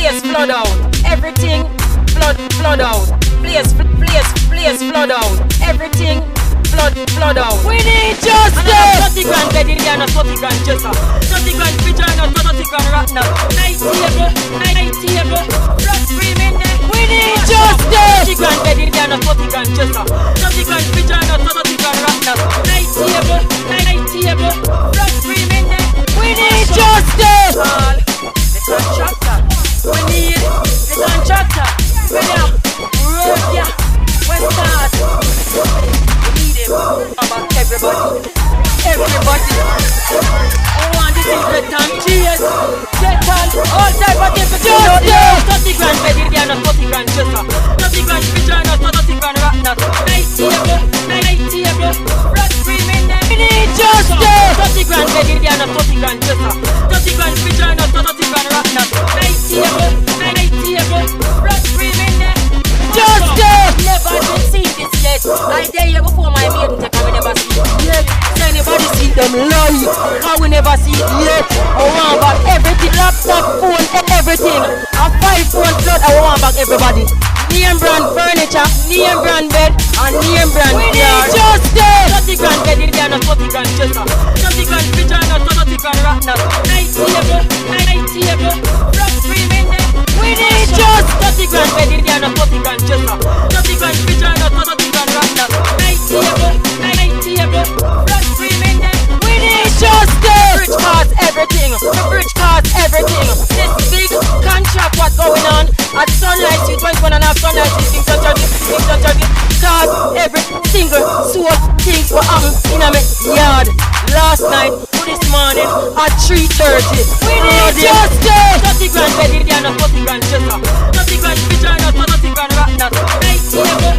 place flood out. Everything flood out. Place flood out. Everything flood out. We need justice. 30 grand bed in there, 30 grand jesser. 30 grand vagina, 30 grand ratner. Night table, blood screaming there. We need justice. 30 grand bed in there, 30 grand jesser. 30 grand vagina, 30 grand ratner. Night table, blood screaming there. We need justice. The contractor. We need the contractor. Road, yeah. West Start. We need him. About everybody. I want this in the time. Cheers. Get on. All type of things. Justice. 30 grand bed in there, 30 grand jesser. 30 grand vagina, 30 grand ratner. Night table. Blood screaming there. We need justice. 30 grand bed in there, 30 grand jesser. 30 grand vagina, 30 grand ratner. Night table. Blood screaming there. Justice! Never been seen this yet. I dare you before my maiden take, we never see it yet. So anybody see them lie? How we never see it yet? I want back everything, laptop, phone, everything. A 5 phone flood, I want back everybody. Name brand furniture, name brand bed, and name brand car. We need justice! 30 grand bed in there, 30 grand jesser. 30 grand vagina, 30 grand ratner. Night table, blood screaming there. We need justice! 30 grand bed in there, 30 grand jesser. 30 grand vagina, 30 grand ratner. Night table, blood screaming there. We need justice! Bridge cars, everything. The bridge cars, everything. This big contract, what's going on? At sunlight, you 21.5 sunlight, you think cars, every single soul things were in a yard. Last night, this morning, at 3:30. We need justice! 30 grand bed in there, 30 grand jesser. 30 grand vagina, 30 grand ratner. Night table,